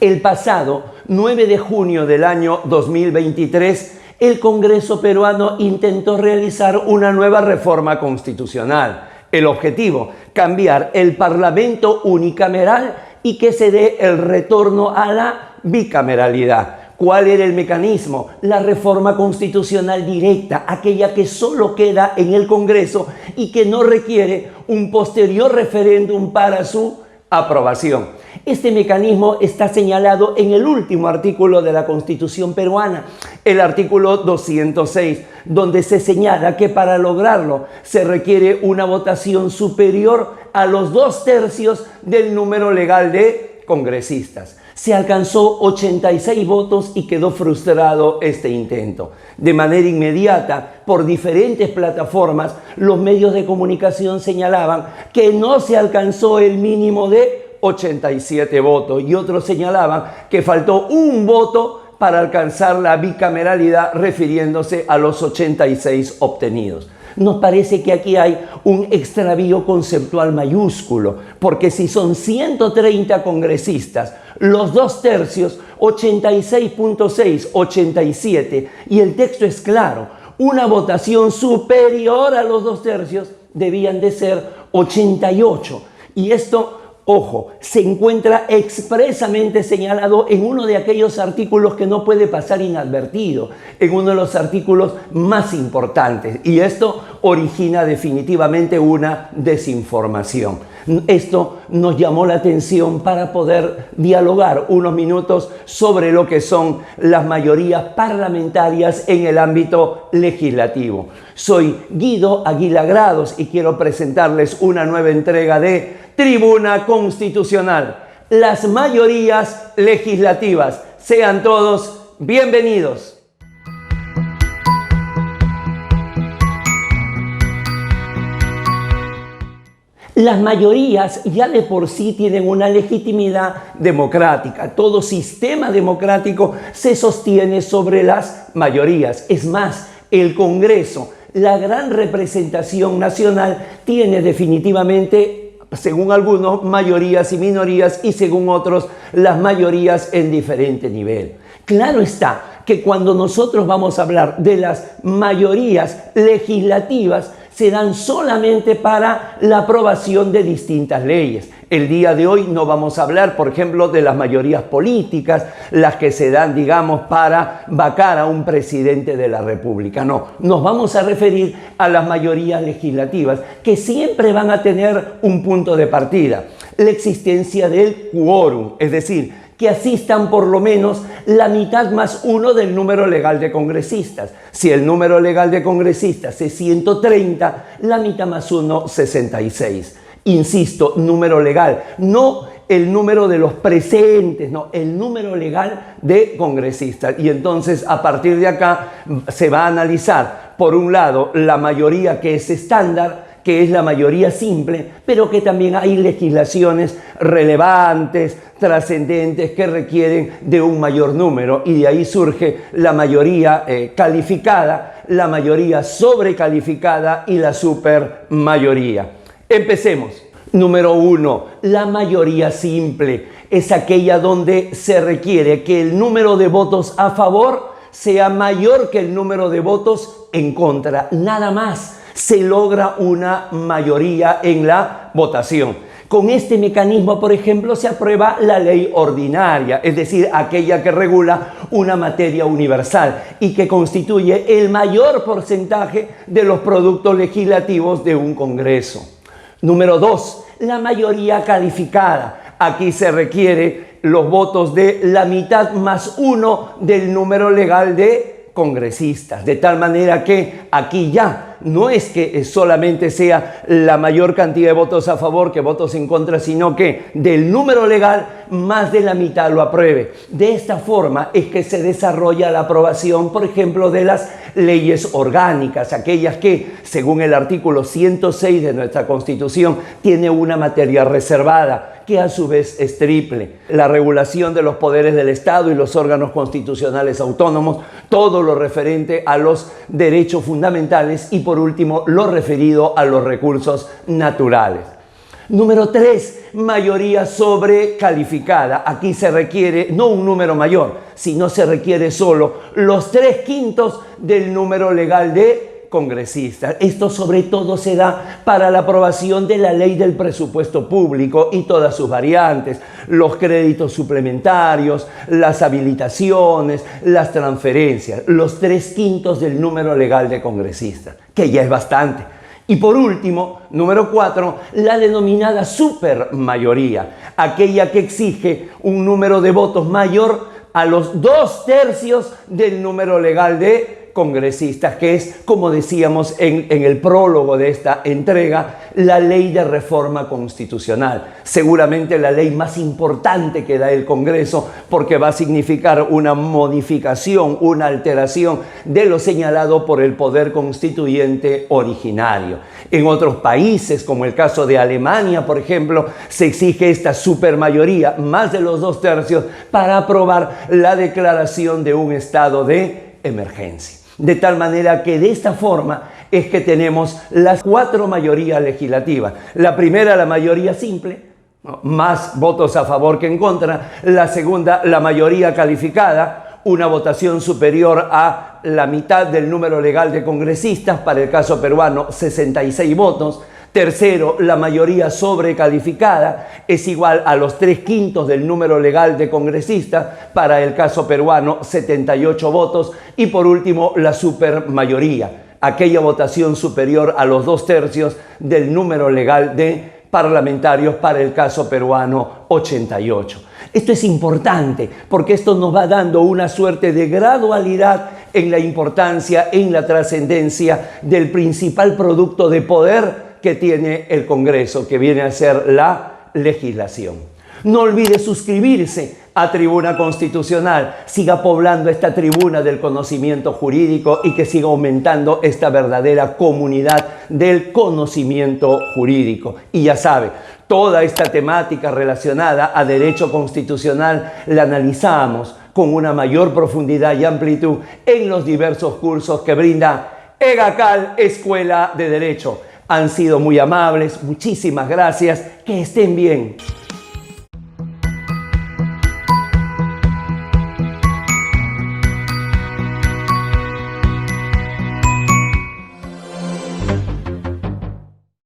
El pasado 9 de junio del año 2023, el Congreso peruano intentó realizar una nueva reforma constitucional. El objetivo, cambiar el Parlamento unicameral y que se dé el retorno a la bicameralidad. ¿Cuál era el mecanismo? La reforma constitucional directa, aquella que solo queda en el Congreso y que no requiere un posterior referéndum para su aprobación. Este mecanismo está señalado en el último artículo de la Constitución peruana, el artículo 206, donde se señala que para lograrlo se requiere una votación superior a los 2/3 del número legal de congresistas. Se alcanzó 86 votos y quedó frustrado este intento. De manera inmediata, por diferentes plataformas, los medios de comunicación señalaban que no se alcanzó el mínimo de 87 votos y otros señalaban que faltó un voto para alcanzar la bicameralidad, refiriéndose a los 86 obtenidos. Nos parece que aquí hay un extravío conceptual mayúsculo, porque si son 130 congresistas, los 2/3, 86.6, 87, y el texto es claro, una votación superior a los 2/3 debían de ser 88. Y esto, ojo, se encuentra expresamente señalado en uno de aquellos artículos que no puede pasar inadvertido, en uno de los artículos más importantes. Y esto origina definitivamente una desinformación. Esto nos llamó la atención para poder dialogar unos minutos sobre lo que son las mayorías parlamentarias en el ámbito legislativo. Soy Guido Aguila Grados y quiero presentarles una nueva entrega de Tribuna Constitucional, las mayorías legislativas. Sean todos bienvenidos. Las mayorías ya de por sí tienen una legitimidad democrática. Todo sistema democrático se sostiene sobre las mayorías. Es más, el Congreso, la gran representación nacional, tiene definitivamente, según algunos, mayorías y minorías, y según otros, las mayorías en diferente nivel. Claro está que cuando nosotros vamos a hablar de las mayorías legislativas, se dan solamente para la aprobación de distintas leyes. El día de hoy no vamos a hablar, por ejemplo, de las mayorías políticas, las que se dan, digamos, para vacar a un presidente de la República. No, nos vamos a referir a las mayorías legislativas, que siempre van a tener un punto de partida, la existencia del quórum, es decir, que asistan por lo menos la mitad más uno del número legal de congresistas. Si el número legal de congresistas es 130, la mitad más uno, 66. Insisto, número legal, no el número de los presentes, no, el número legal de congresistas. Y entonces, a partir de acá, se va a analizar, por un lado, la mayoría que es estándar, que es la mayoría simple, pero que también hay legislaciones relevantes, trascendentes, que requieren de un mayor número, y de ahí surge la mayoría calificada, la mayoría sobrecalificada y la supermayoría. Empecemos. Número 1, la mayoría simple es aquella donde se requiere que el número de votos a favor sea mayor que el número de votos en contra, nada más. Se logra una mayoría en la votación. Con este mecanismo, por ejemplo, se aprueba la ley ordinaria, es decir, aquella que regula una materia universal y que constituye el mayor porcentaje de los productos legislativos de un Congreso. Número 2, la mayoría calificada. Aquí se requiere los votos de la mitad más uno del número legal de congresistas, de tal manera que aquí ya no es que solamente sea la mayor cantidad de votos a favor que votos en contra, sino que del número legal más de la mitad lo apruebe. De esta forma es que se desarrolla la aprobación, por ejemplo, de las leyes orgánicas, aquellas que, según el artículo 106 de nuestra Constitución, tiene una materia reservada, que a su vez es triple. La regulación de los poderes del Estado y los órganos constitucionales autónomos, todo lo referente a los derechos fundamentales y, por último, lo referido a los recursos naturales. Número 3, mayoría sobrecalificada. Aquí se requiere no un número mayor, sino se requiere solo los 3/5 del número legal de congresistas. Esto sobre todo se da para la aprobación de la ley del presupuesto público y todas sus variantes, los créditos suplementarios, las habilitaciones, las transferencias, los 3/5 del número legal de congresistas, que ya es bastante. Y por último, número 4, la denominada supermayoría, aquella que exige un número de votos mayor a los 2/3 del número legal de congresistas, que es, como decíamos en el prólogo de esta entrega, la ley de reforma constitucional. Seguramente la ley más importante que da el Congreso, porque va a significar una modificación, una alteración de lo señalado por el poder constituyente originario. En otros países, como el caso de Alemania, por ejemplo, se exige esta supermayoría, más de los 2/3, para aprobar la declaración de un estado de emergencia. De tal manera que de esta forma es que tenemos las 4 mayorías legislativas. La primera, la mayoría simple, más votos a favor que en contra. La segunda, la mayoría calificada, una votación superior a la mitad del número legal de congresistas, para el caso peruano 66 votos. Tercero, la mayoría sobrecalificada es igual a los 3/5 del número legal de congresistas, para el caso peruano 78 votos. Y por último, la supermayoría, aquella votación superior a los 2/3 del número legal de parlamentarios, para el caso peruano 88. Esto es importante porque esto nos va dando una suerte de gradualidad en la importancia, en la trascendencia del principal producto de poder que tiene el Congreso, que viene a ser la legislación. No olvide suscribirse a Tribuna Constitucional. Siga poblando esta tribuna del conocimiento jurídico y que siga aumentando esta verdadera comunidad del conocimiento jurídico. Y ya sabe, toda esta temática relacionada a derecho constitucional la analizamos con una mayor profundidad y amplitud en los diversos cursos que brinda EGACAL, Escuela de Derecho. Han sido muy amables, muchísimas gracias, que estén bien.